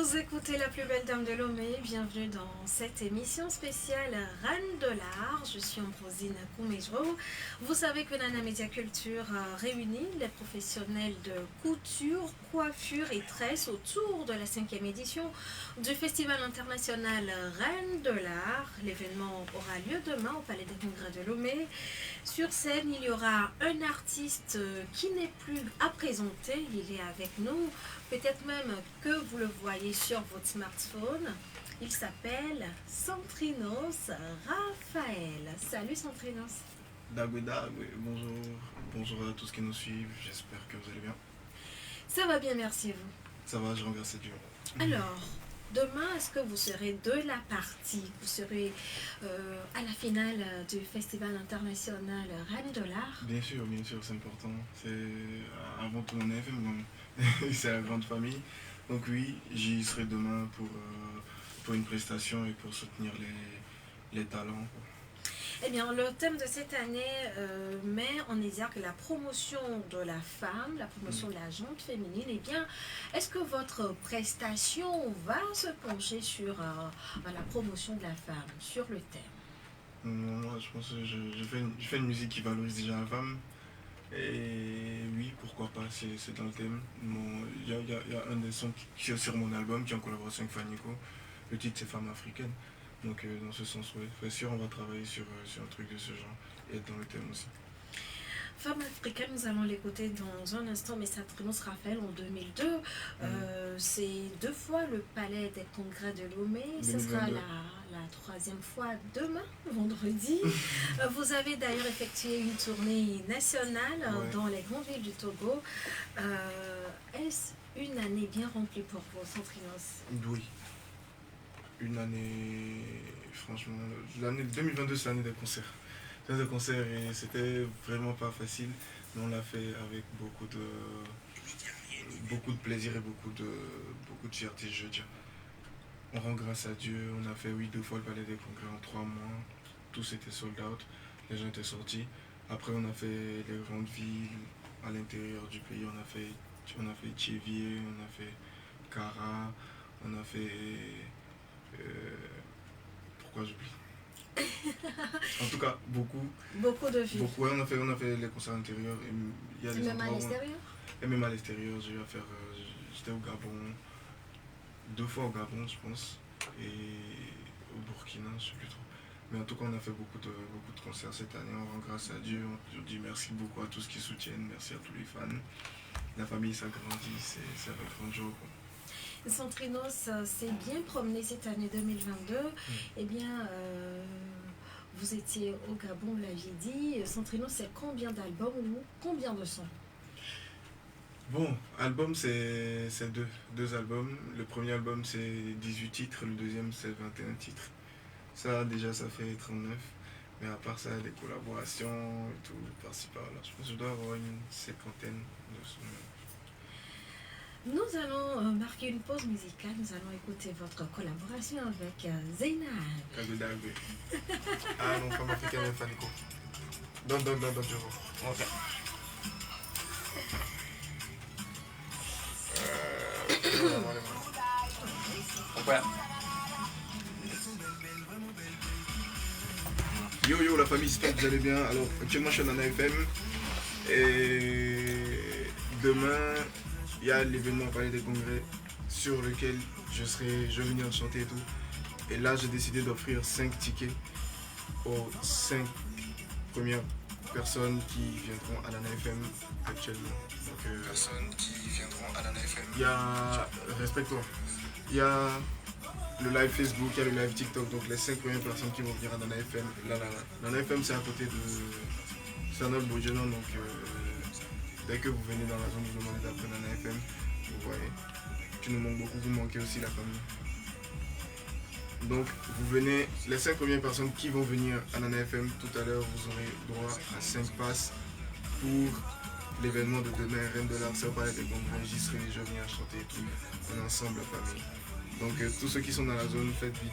Vous écoutez La plus belle dame de Lomé, bienvenue dans cette émission spéciale Reine de l'art. Je suis Ambrosine Koumejro. Vous savez que Nana Média Culture réunit les professionnels de couture, coiffure et tresse autour de la 5e édition du Festival international Reine de l'art. L'événement aura lieu demain au Palais des Congrès de Lomé. Sur scène, il y aura un artiste qui n'est plus à présenter, il est avec nous. Peut-être même que vous le voyez sur votre smartphone. Il s'appelle Centrinos Raphaël. Salut Centrinos. Dagweda, bonjour, bonjour à tous qui nous suivent, j'espère que vous allez bien. Ça va bien, merci et vous. Ça va, je remercie Dieu. Alors, demain, est-ce que vous serez de la partie? Vous serez à la finale du Festival international Reine de l'art? Bien sûr, c'est important. C'est avant tout un FM, c'est la grande famille. Donc oui, j'y serai demain pour une prestation et pour soutenir les talents. Eh bien, le thème de cette année met en exergue la promotion de la femme, la promotion de la gente féminine. Eh bien, est-ce que votre prestation va se pencher sur la promotion de la femme, sur le thème? Moi, je pense que je fais une musique qui valorise déjà la femme. Et oui, pourquoi pas, c'est dans le thème. Il y a un des sons qui est sur mon album, qui est en collaboration avec Fanico. Le titre, c'est Femme africaine. Donc dans ce sens, oui, bien sûr, on va travailler sur un truc de ce genre et être dans le thème aussi. Femme africaine, nous allons l'écouter dans un instant, mais Centrinos Raphaël en 2002. C'est 2 fois le Palais des Congrès de Lomé. Ce sera la 3e fois demain, vendredi. Vous avez d'ailleurs effectué une tournée nationale dans les grandes villes du Togo. Est-ce une année bien remplie pour vous, Centrinos? Oui. Une année, franchement, l'année 2022, c'est l'année des concerts. L'année des concerts et c'était vraiment pas facile, mais on l'a fait avec beaucoup de plaisir et beaucoup de fierté, je veux dire. On rend grâce à Dieu, on a fait 2 fois le Palais des Congrès en 3 mois, tous étaient sold out, les gens étaient sortis. Après on a fait les grandes villes à l'intérieur du pays, on a fait Thiévié, on a fait Kara, on a fait... pourquoi j'oublie? En tout cas, beaucoup de villes. On a fait les concerts intérieurs. Et même à l'extérieur? Et même à l'extérieur, j'étais au Gabon, 2 fois au Gabon, je pense, et au Burkina, je sais plus trop. Mais en tout cas, on a fait beaucoup de concerts cette année. On rend grâce à Dieu. On dit merci beaucoup à tous qui soutiennent. Merci à tous les fans. La famille s'agrandit, c'est avec grand joie. Centrinos s'est bien promené cette année 2022. Eh bien, vous étiez au Gabon, vous l'aviez dit. Centrinos, c'est combien d'albums ou combien de sons? Bon, album, c'est 2 albums. Le premier album, c'est 18 titres. Le deuxième, c'est 21 titres. Ça, déjà, ça fait 39. Mais à part ça, les collaborations et tout, par-ci, par-là. Je pense que je dois avoir une 50aine de sons. Nous allons marquer une pause musicale. Nous allons écouter votre collaboration avec Zeynab. Ah non, Femme africaine et Fanico. Don't, je vois. Ok. Yo la famille, j'espère que vous allez bien. Alors actuellement je suis en Nana FM et demain il y a l'événement Palais des Congrès sur lequel je vais venir chanter et tout. Et là j'ai décidé d'offrir 5 tickets aux 5 premières personnes qui viendront à Nana FM actuellement. Donc, il y a, respecte-toi, il y a le live Facebook, il y a le live TikTok, donc les 5 premières personnes qui vont venir à Nana FM. Nana FM c'est à côté de Sanol Bojenon, donc dès que vous venez dans la zone, vous demandez d'après Nana FM, vous voyez. Tu nous manques beaucoup, vous manquez aussi la famille. Donc vous venez, les 5 premières personnes qui vont venir à Nana FM, tout à l'heure vous aurez droit à 5 passes pour l'événement de demain, Reine de l'art, c'est au Palais des Congrès, j'y serai, je viens chanter et tout, on est ensemble la famille. Donc tous ceux qui sont dans la zone, faites vite.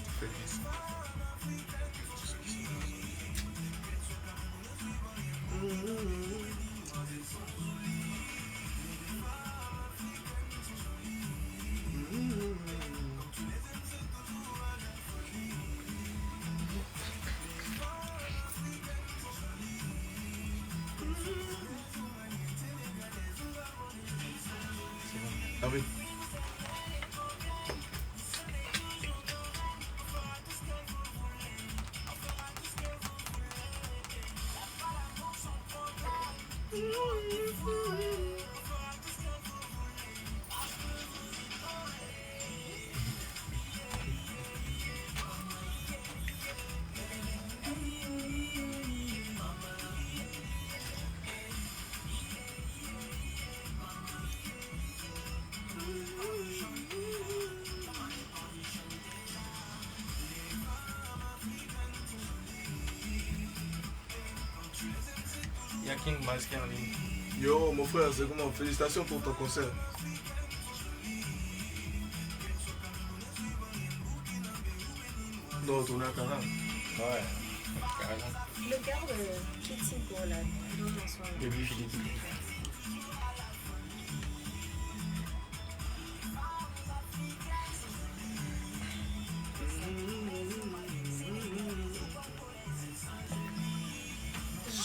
King masqué en ligne. Yo, mon frère, c'est comment? Félicitations pour ton concert. Non, retourner à Cara. Ouais, carrément. Le gars de Kitty pour la donation. Baby Philippe.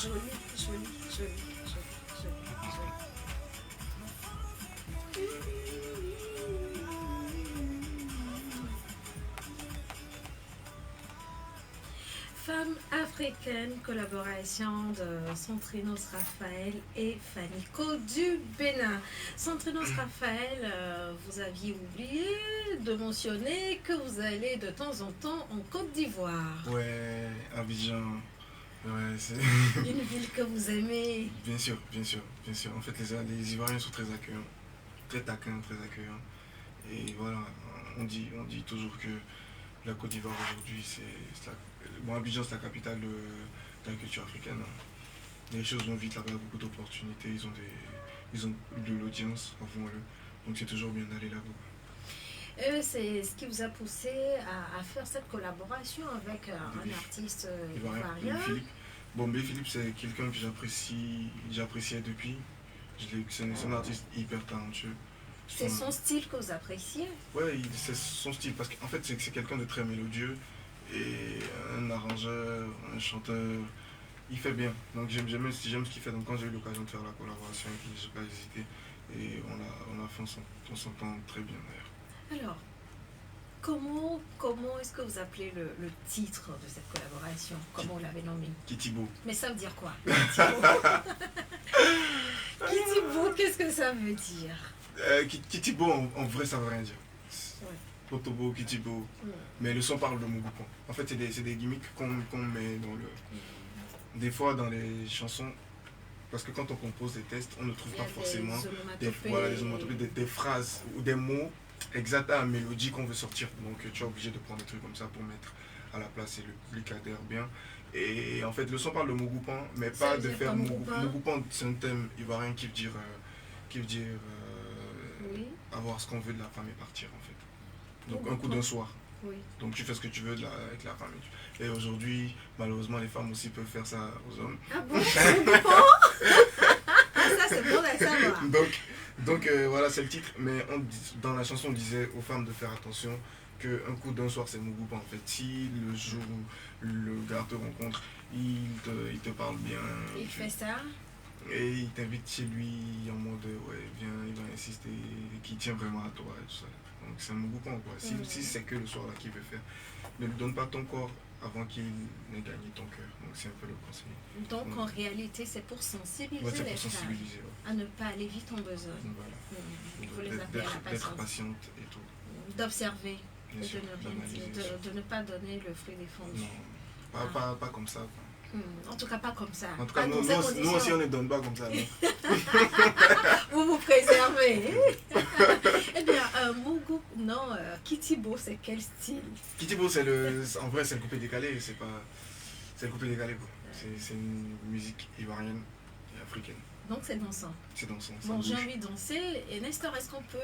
Joli, joli, joli, joli, joli, joli. Femme africaine, collaboration de Centrinos Raphaël et Fanico du Bénin. Centrinos Raphaël, vous aviez oublié de mentionner que vous allez de temps en temps en Côte d'Ivoire. Ouais, Abidjan. Ouais, c'est. Une ville que vous aimez. Bien sûr, bien sûr, bien sûr. En fait, les Ivoiriens sont très accueillants, très taquins, très accueillants. Et voilà, on dit toujours que la Côte d'Ivoire aujourd'hui, bon, Abidjan, c'est la capitale de la culture africaine. Les choses vont vite là-bas, il y a beaucoup d'opportunités, ils ont de l'audience, avouons-le. Donc c'est toujours bien d'aller là-bas. C'est ce qui vous a poussé à faire cette collaboration avec un artiste ivoirien. Philippe. Bon, B. Philippe, c'est quelqu'un que j'appréciais depuis. C'est un artiste hyper talentueux. C'est son style que vous appréciez? Ouais, c'est son style, parce qu'en fait, c'est quelqu'un de très mélodieux et un arrangeur, un chanteur. Il fait bien. Donc j'aime ce qu'il fait. Donc quand j'ai eu l'occasion de faire la collaboration avec lui, je n'ai pas hésité. Et on a fait, on s'entend très bien d'ailleurs. Alors, comment est-ce que vous appelez le titre de cette collaboration? Comment vous l'avez nommé? Kitty-Bo. Mais ça veut dire quoi? Kitty-Bo, Kitty-Bo, qu'est-ce que ça veut dire? Kitty-Bo, en vrai, ça veut rien dire. Ouais. Potobo, Kitty-Bo. Mais le son parle de Mougoupan. En fait, c'est des gimmicks qu'on met dans le. Des fois, dans les chansons, parce que quand on compose des textes, on ne trouve pas forcément des phrases ou des mots exacts à la mélodie qu'on veut sortir. Donc, tu es obligé de prendre des trucs comme ça pour mettre à la place et le public adhère bien. Et en fait, le son parle de Mougoupan, mais Ça pas veut de dire faire quoi, Mougoupan? Mougoupan, c'est un thème ivoirien qui veut dire Oui. avoir ce qu'on veut de la femme et partir en fait. Donc Mougoupan. un coup d'un soir. Oui. Donc tu fais ce que tu veux avec la femme. Et aujourd'hui, malheureusement, les femmes aussi peuvent faire ça aux hommes. Ah bon? Mougoupan? Ça c'est bon à savoir. Donc voilà, c'est le titre. Mais dans la chanson, on disait aux femmes de faire attention qu'un coup d'un soir, c'est Mougoupan en fait. Si le jour où le gars te rencontre, il te parle bien. Il fait ça? Et il t'invite chez lui en mode ouais, viens, il va insister, qui tient vraiment à toi et tout ça. Donc c'est un Mougoupan quoi. Si c'est que le soir là qu'il veut faire, ne lui donne pas ton corps avant qu'il n'ait gagné ton cœur. Donc c'est un peu le conseil. Donc en réalité, c'est pour sensibiliser Ouais, c'est les pour femmes sensibiliser. Ouais. à ne pas aller vite en besogne. Donc, voilà. Il faut les appeler à la D'être patience. patiente et tout. D'observer Bien et sûr, de ne rien dire, d'analyser. de ne pas donner le fruit défendu. Non, pas comme ça. Quoi. En tout cas, pas comme ça. En tout cas, Pas dans nous ces aussi conditions. on ne donne pas comme ça. Non. Vous vous préservez. Eh bien, Kitty-Bo, c'est quel style? Kitty-Bo, en vrai, c'est le coupé décalé. C'est le coupé décalé. Quoi. C'est une musique ivoirienne et africaine. Donc c'est dansant. C'est dansant. Bon, j'ai envie de danser. Et Nestor, est-ce qu'on peut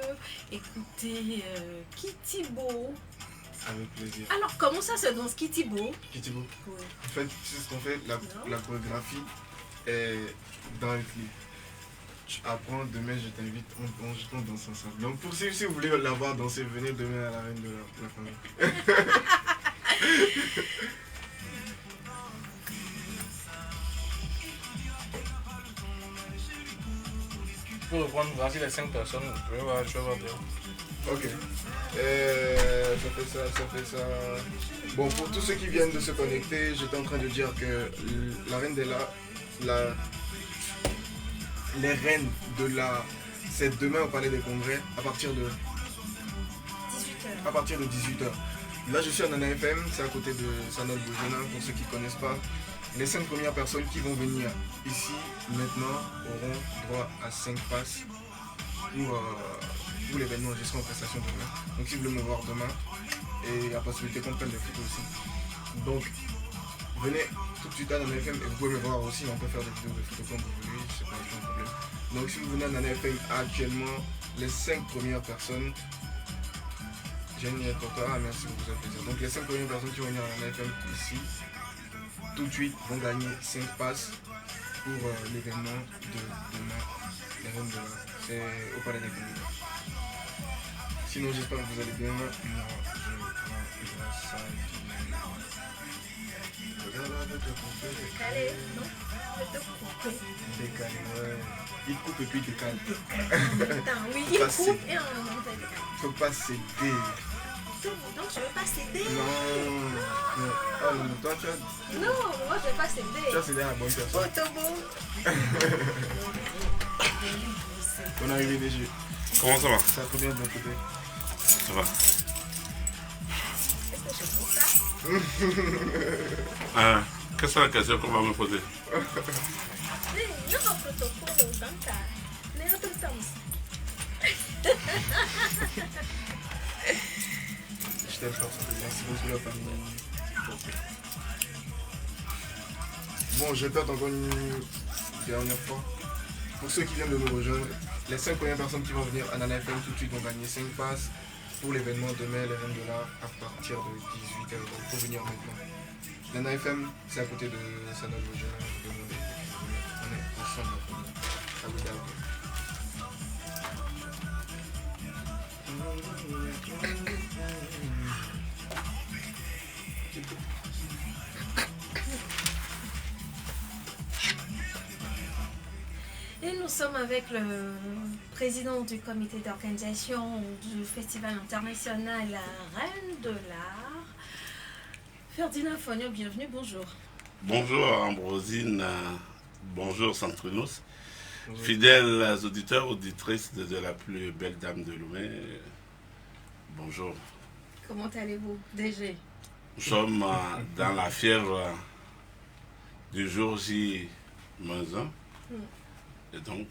écouter Kitty-Bo? Avec plaisir. Alors, comment ça se danse Kitty-Bo? Kitty-Bo. Oui. En fait, tu sais ce qu'on fait, la chorégraphie est dans le clip. Tu apprends, demain je t'invite, on danse ensemble. Donc pour si vous voulez la voir danser, venez demain à la reine de la famille. Pour reprendre, voici les 5 personnes. Je vais voir bien. Ok. Ça fait ça. Bon, pour tous ceux qui viennent de se connecter, j'étais en train de dire que la reine de les reines de la... C'est demain au Palais des Congrès à partir de 18h. Là, je suis à Nana FM, c'est à côté de Sanol Bojana, pour ceux qui ne connaissent pas. Les 5 premières personnes qui vont venir ici, maintenant, auront droit à 5 passes pour l'événement. Je serai en prestation demain. Donc, si vous voulez me voir demain, et la possibilité qu'on prenne des photos aussi. Donc, venez tout de suite à Nana FM et vous pouvez me voir aussi, on peut faire des vidéos de photos comme vous voulez, c'est pas un problème. Donc si vous venez à Nana FM actuellement, les 5 premières personnes, j'ai une lettre pour toi, merci beaucoup, ça fait plaisir. Donc les 5 premières personnes qui vont venir à Nana FM ici, tout de suite vont gagner 5 passes pour l'événement de demain, les Reines de l'Art. C'est au Palais des Congrès. Sinon j'espère que vous allez bien. Moi je vois ça. Décalé, non? Décalé, ouais. Il coupe et puis il décale. Attends, oui, il coupe et en même temps il décale. Faut pas céder. Donc je veux pas céder. Non. Oh non, toi tu as. Non, moi je veux pas céder. Tu as cédé à la bonne personne. Autobo. On est arrivé des jeux. Comment ça va? Ça va très bien de mon côté. Ça va. Est-ce que je fais ça? Quelle est la question qu'on va me poser? Io ho protocollo tanta. Ne ho tutto. Je t'aime fort, merci beaucoup la famille. Bon, je répète encore une dernière fois. Pour ceux qui viennent de nous rejoindre, les 5 premières personnes qui vont venir à Nana FM tout de suite vont gagner 5 passes pour l'événement demain, les Reines de l'Art, à partir de 18h. Donc il faut venir maintenant. Nana FM, c'est à côté de Sanol Login. On est ensemble. À vous d'abord. Et nous sommes avec le président du comité d'organisation du Festival international Reine de l'Art, Ferdinand Fogno, bienvenue, bonjour. Bonjour Ambrosine, bonjour Centrinos, fidèles auditeurs, auditrices de la plus belle dame de Lomé, bonjour. Comment allez-vous, DG? Nous sommes dans la fièvre du jour J-1. Et donc,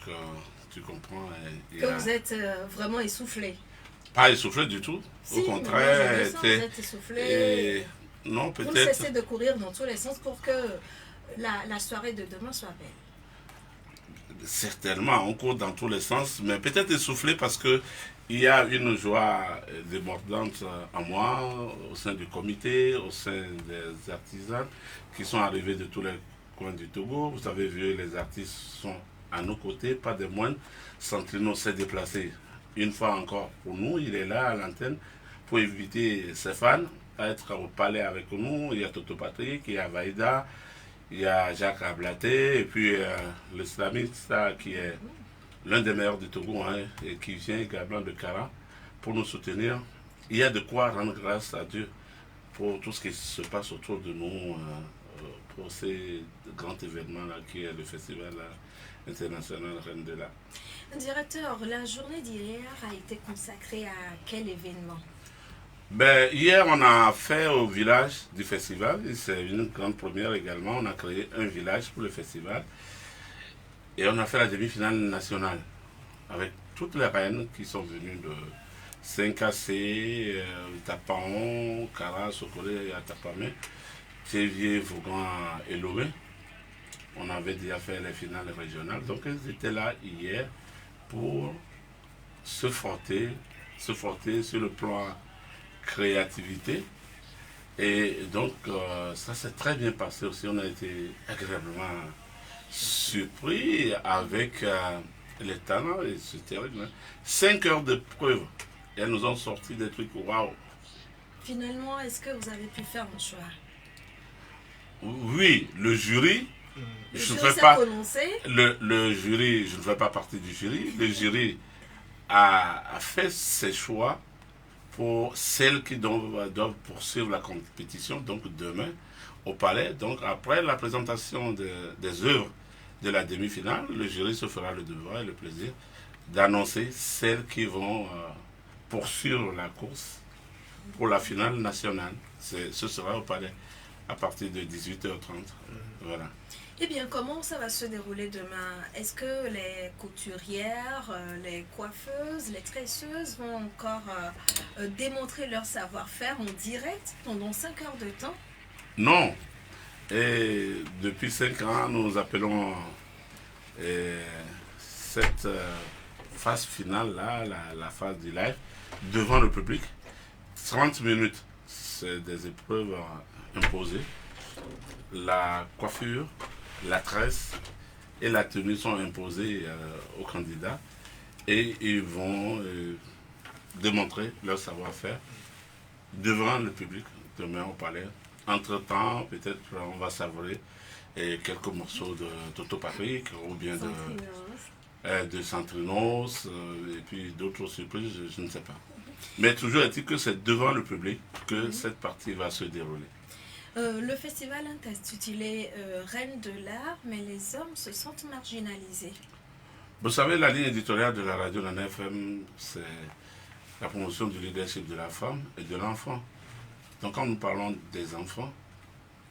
tu comprends. Que vous êtes vraiment essoufflé? Pas essoufflé du tout. Si, au contraire, vous êtes essoufflé. Non, vous ne peut-être. cessez de courir dans tous les sens pour que la soirée de demain soit belle. Certainement, on court dans tous les sens, mais peut-être essoufflé parce que il y a une joie débordante en moi, au sein du comité, au sein des artisans qui sont arrivés de tous les coins du Togo. Vous avez vu, les artistes sont à nos côtés, pas de moindre. Centrino s'est déplacé une fois encore pour nous. Il est là à l'antenne pour inviter ses fans à être au palais avec nous. Il y a Toto Patrick, il y a Vaïda, il y a Jacques Ablaté, et puis l'islamiste qui est l'un des meilleurs du Togo, hein, et qui vient également de Kara pour nous soutenir. Il y a de quoi rendre grâce à Dieu pour tout ce qui se passe autour de nous, pour ces grands événements-là qui est le festival international Reine de l'Art. Directeur, la journée d'hier a été consacrée à quel événement? Ben, hier, on a fait au village du festival, c'est une grande première également, on a créé un village pour le festival et on a fait la demi-finale nationale avec toutes les reines qui sont venues de Saint-Cassé, Tapaon, Kara, Sokolé et Atapamé, Thévier, Vaugan et Lomé. On avait déjà fait les finales régionales, donc ils étaient là hier pour se frotter sur le plan créativité. Et donc ça s'est très bien passé aussi, on a été agréablement surpris avec les talents, et c'est terrible. 5 heures de preuve, et elles nous ont sorti des trucs waouh. Finalement, est-ce que vous avez pu faire un choix? Oui, le jury. Le Je ne jury fais s'est pas prononcé. le jury, je ne fais pas partie du jury. Le jury a fait ses choix pour celles qui doivent poursuivre la compétition, donc demain au palais. Donc après la présentation des œuvres de la demi-finale, le jury se fera le devoir et le plaisir d'annoncer celles qui vont poursuivre la course pour la finale nationale. Ce sera au palais à partir de 18h30. Voilà. Eh bien, comment ça va se dérouler demain? Est-ce que les couturières, les coiffeuses, les tresseuses vont encore démontrer leur savoir-faire en direct pendant 5 heures de temps? Non, Et depuis 5 ans, nous appelons cette phase finale, là, la phase du live, devant le public. 30 minutes, c'est des épreuves imposées. La coiffure, la tresse et la tenue sont imposées aux candidats et ils vont démontrer leur savoir-faire devant le public, demain au palais. Entre-temps, peut-être on va savourer quelques morceaux de Toto Patrick ou bien de Centrinos et puis d'autres surprises, je ne sais pas. Mais toujours est-il que c'est devant le public que cette partie va se dérouler. Le festival est intitulé Reine de l'art, mais les hommes se sentent marginalisés. Vous savez, la ligne éditoriale de la radio Nana FM, c'est la promotion du leadership de la femme et de l'enfant. Donc quand nous parlons des enfants,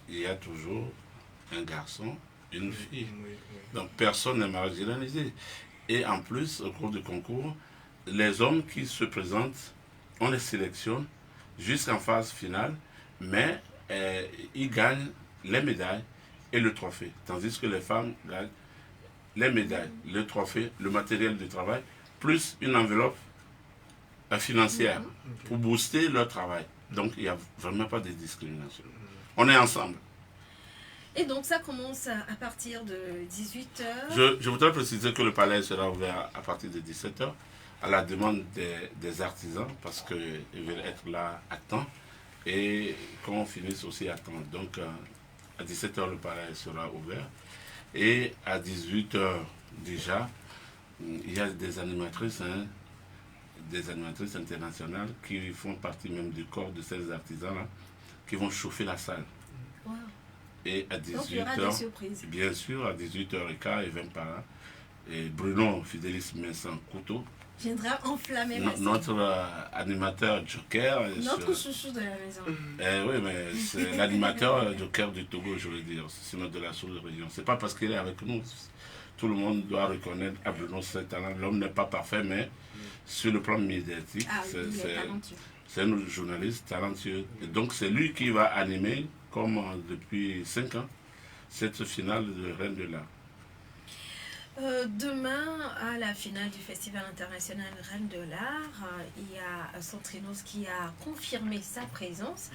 il y a toujours un garçon, une fille. Donc personne n'est marginalisé. Et en plus, au cours du concours, les hommes qui se présentent, on les sélectionne jusqu'en phase finale, mais ils gagnent les médailles et le trophée. Tandis que les femmes gagnent les médailles, le trophée, le matériel de travail, plus une enveloppe financière pour booster leur travail. Donc il n'y a vraiment pas de discrimination. On est ensemble. Et donc ça commence à partir de 18h. Je voudrais préciser que le palais sera ouvert à partir de 17h à la demande des artisans parce qu'ils veulent être là à temps et qu'on finisse aussi à temps. Donc à 17h le palais sera ouvert et à 18h déjà il y a des animatrices internationales qui font partie même du corps de ces artisans-là qui vont chauffer la salle. Wow. Et à 18h, donc, il y aura des surprises. Bien sûr, à 18h15, il vient par là. Et Bruno Fidelis Vincent Couteau viendra enflammer notre animateur Joker. Notre chouchou de la maison. Oui, mais c'est l'animateur Joker du Togo, je veux dire. C'est notre de la sous-région. C'est pas parce qu'il est avec nous. Tout le monde doit reconnaître à Bruno ses talents. L'homme n'est pas parfait, mais sur le plan médiatique, c'est un journaliste talentueux. Et donc c'est lui qui va animer, comme depuis 5 ans, cette finale de Reine de l'art. Demain, à la finale du Festival international Reine de l'art, il y a Centrinos qui a confirmé sa présence.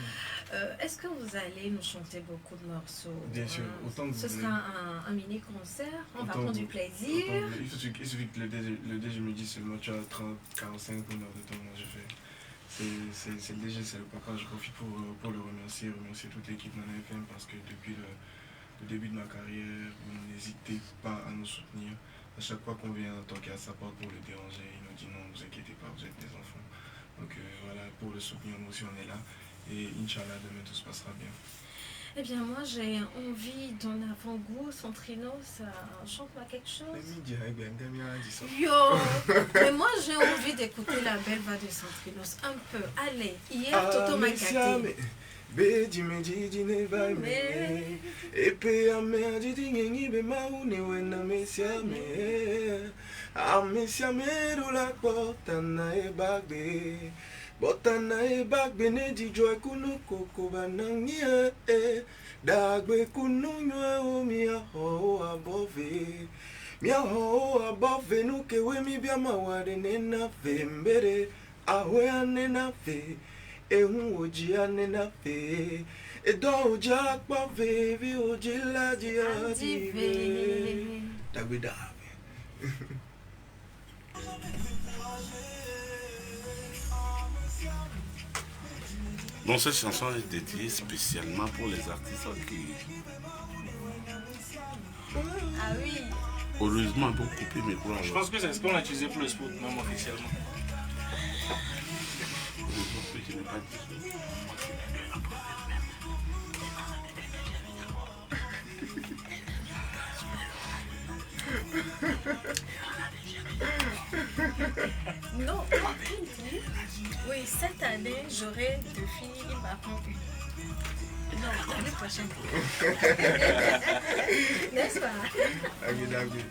Est-ce que vous allez nous chanter beaucoup de morceaux? Bien sûr. Autant que ce sera un mini-concert, on va prendre du plaisir. Il suffit que le DG me dise seulement tu as 30, 45 minutes de temps, moi je fais. C'est le DG, c'est le papa, je profite pour le remercier toute l'équipe Nana FM parce que depuis le début de ma carrière, vous n'hésitez pas à nous soutenir. À chaque fois qu'on vient toquer à sa porte pour le déranger, il nous dit non, ne vous inquiétez pas, vous êtes des enfants. Donc voilà, pour le soutenir, nous aussi on est là. Et Inch'Allah, demain tout se passera bien. Eh bien moi j'ai envie d'un avant-goût, Centrinos, chante-moi quelque chose. Yo, mais moi j'ai envie d'écouter la belle voix de Centrinos un peu. Allez, hier Toto m'a gâté. Beji meji jine vai me epe ame ajiti ngengi be maune wena mesia me amesia me rula botana e bagbe ne di joy kunu koko banangie dagbe kunu nwe o mi ho above nu ke we mi bia maware ne na fe mbere ahwe ane na fe ehun oji ane na fe edo oji akpa fe vi oji laji adive dagbe dagbe. Donc cette chanson est dédiée spécialement pour les artistes qui... Ah oui. Heureusement pour couper mes cours. Je pense que c'est ce qu'on a utilisé pour le sport, même officiellement. Non, oui, cette année, j'aurai 2 filles, il m'a une. Non, l'année prochaine. N'est-ce pas?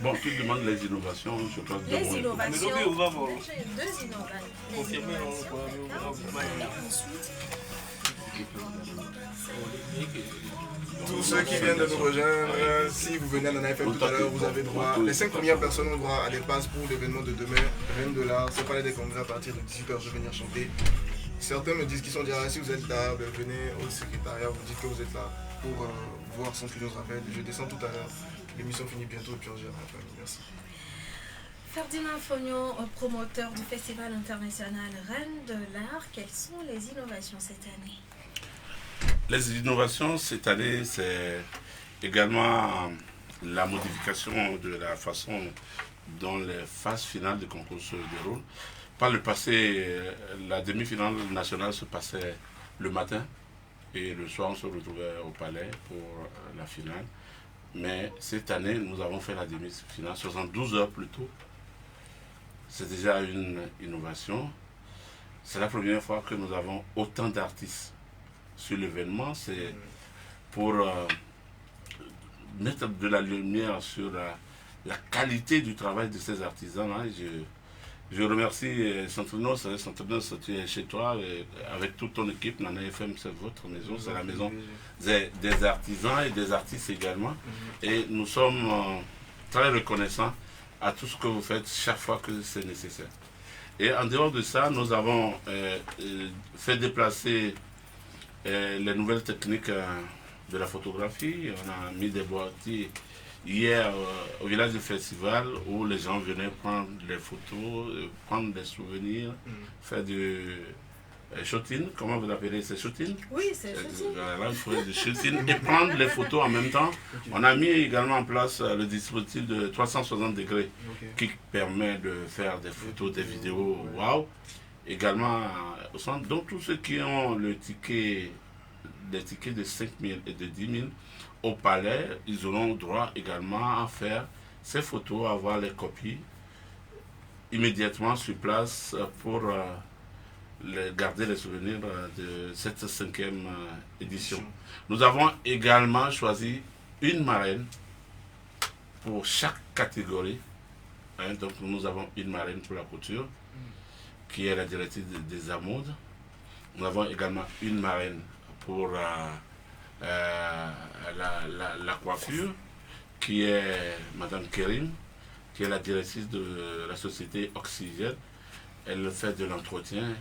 Bon, tu demandes les innovations, je pense. Les innovations. Mais donc, on va voir. J'ai 2 innovations. Confirmez, Ensuite, l'équipe évidemment. Tous ceux qui viennent de nous rejoindre, si vous venez à Nana FM tout à l'heure, vous avez droit. Les 5 premières personnes ont droit à des passes pour l'événement de demain, Reine de l'Art. C'est Palais des Congrès à partir de 18h, je vais venir chanter. Certains me disent qu'ils sont déjà là. Si vous êtes là, venez au secrétariat, vous dites que vous êtes là pour voir Centrinos Raphaël. Je descends tout à l'heure. L'émission finit bientôt et puis on gère la famille. Merci. Ferdinand Fognon, promoteur du Festival international Reine de l'Art, quelles sont les innovations cette année? Les innovations cette année, c'est également la modification de la façon dont les phases finales du concours se déroulent. Par le passé, la demi-finale nationale se passait le matin et le soir on se retrouvait au palais pour la finale. Mais cette année, nous avons fait la demi-finale 72 heures plus tôt. C'est déjà une innovation. C'est la première fois que nous avons autant d'artistes sur l'événement. C'est pour mettre de la lumière sur la qualité du travail de ces artisans-là. Je remercie Centrinos. Centrinos, tu es chez toi avec toute ton équipe. Nana FM, c'est votre maison, c'est la maison des artisans et des artistes également. Et nous sommes très reconnaissants à tout ce que vous faites chaque fois que c'est nécessaire. Et en dehors de ça, nous avons fait déplacer les nouvelles techniques de la photographie. On a mis des boîtiers hier au village du festival où les gens venaient prendre les photos, prendre des souvenirs, faire du shooting. Comment vous appelez? C'est shooting? Oui, c'est shooting. Voilà, il faut du shooting et prendre les photos en même temps. On a mis également en place le dispositif de 360 degrés qui permet de faire des photos, des vidéos. Waouh! Également au centre. Donc tous ceux qui ont le ticket, des tickets de 5 000 et de 10 000 au palais, ils auront droit également à faire ces photos, à avoir les copies immédiatement sur place pour garder les souvenirs de cette 5e édition. Nous avons également choisi une marraine pour chaque catégorie. Donc nous avons une marraine pour la couture, qui est la directrice des Amodes. Nous avons également une marraine pour la coiffure, qui est Madame Kerim, qui est la directrice de la société Oxygène. Elle fait de l'entretien.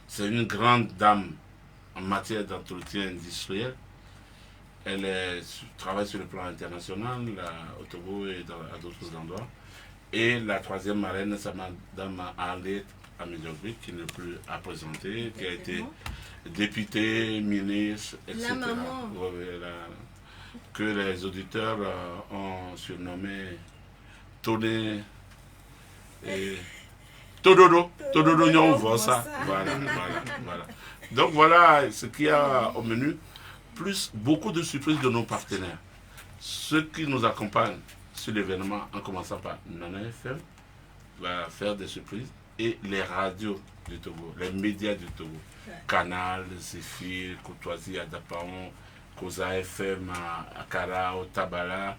C'est une grande dame en matière d'entretien industriel. Elle travaille sur le plan international, au Togo et à d'autres endroits. Et la 3e marraine, c'est Madame Arlette Amidjogui, qui n'est plus à présenter, qui a été députée, ministre, etc. La maman. Que les auditeurs ont surnommé Toné et Tododo. Tododo, on voit ça. Voilà. Donc voilà ce qu'il y a au menu, plus beaucoup de surprises de nos partenaires. Ceux qui nous accompagnent sur l'événement, en commençant par Nana FM, va faire des surprises, et les radios du Togo, les médias du Togo, Canal, Zéphyr, Courtoisie, Adapaon, Koza FM, Akara, Otabala,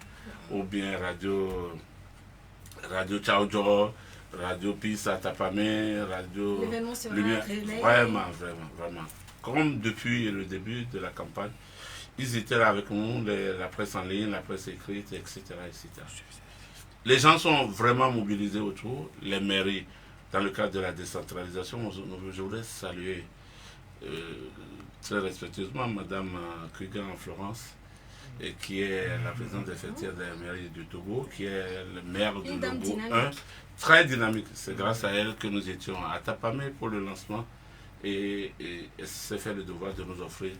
ou bien Radio Tchaoudjoro, Radio Pisa, Tapame, Radio Lumière. Vraiment. Comme depuis le début de la campagne, ils étaient là avec nous, la presse en ligne, la presse écrite, etc. Les gens sont vraiment mobilisés autour, les mairies, dans le cadre de la décentralisation. Je voudrais saluer très respectueusement Madame Kugan en Florence, qui est la présidente des fêtières de la mairie du Togo, qui est le maire du Togo 1, très dynamique. C'est grâce à elle que nous étions à Tapame pour le lancement, et elle s'est fait le devoir de nous offrir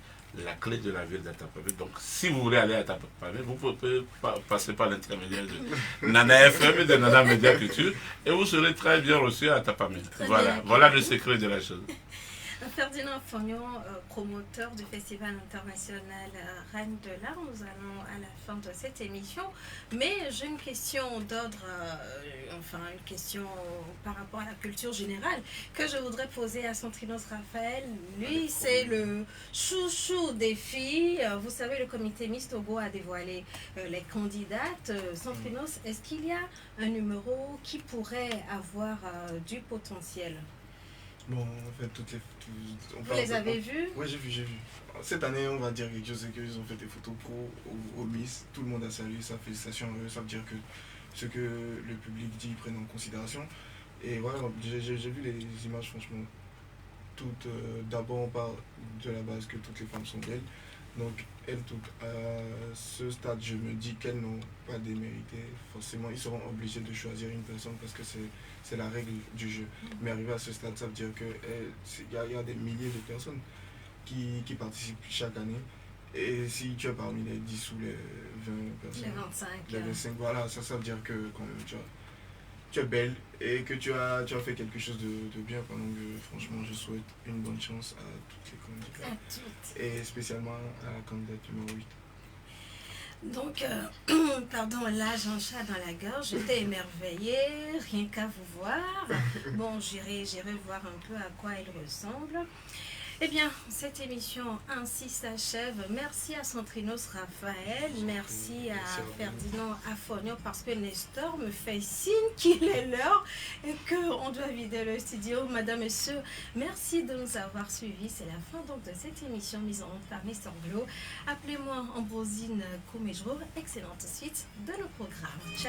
la clé de la ville d'Atapame. Donc si vous voulez aller à Atapame, vous pouvez passer par l'intermédiaire de Nana FM et de Nana Média Culture, et vous serez très bien reçu à Atapame. Voilà le secret de la chose. Ferdinand Fognon, promoteur du Festival international Reine de l'Art, nous allons à la fin de cette émission, mais j'ai une question d'ordre, une question par rapport à la culture générale que je voudrais poser à Centrinos Raphaël. Lui, c'est le chouchou des filles. Vous savez, le comité Miss Togo a dévoilé les candidates. Centrinos, est-ce qu'il y a un numéro qui pourrait avoir du potentiel? Bon, en fait, Vous les avez vus? Oui, j'ai vu. Cette année, on va dire quelque chose, c'est qu'ils ont fait des photos pro au Miss. Tout le monde a salué ça, félicitations à eux. Ça veut dire que ce que le public dit, ils prennent en considération. Et voilà, j'ai vu les images, franchement, toutes. D'abord, on parle de la base que toutes les femmes sont belles. Donc, elles, toutes, à ce stade, je me dis qu'elles n'ont pas démérité. Forcément, ils seront obligés de choisir une personne parce que c'est la règle du jeu. Mais arrivé à ce stade, ça veut dire qu'il y a des milliers de personnes qui participent chaque année. Et si tu es parmi les 10 ou les 20 personnes, Les 25. les 25, voilà, ça veut dire que quand même, tu es belle et que tu as fait quelque chose de bien. Donc, franchement, je souhaite une bonne chance à toutes les candidats. À toutes. Et spécialement à la candidate numéro 8. Donc, pardon, là, j'ai un chat dans la gorge. J'étais émerveillée, rien qu'à vous voir. Bon, j'irai voir un peu à quoi il ressemble. Eh bien, cette émission ainsi s'achève. Merci à Centrinos Raphaël, merci à Ferdinand Afonio parce que Nestor me fait signe qu'il est l'heure et qu'on doit vider le studio. Madame, Monsieur, merci de nous avoir suivis. C'est la fin donc de cette émission mise en honte par Nestor Glo. Appelez-moi Ambrosine Koumejro. Excellente suite de nos programmes. Ciao.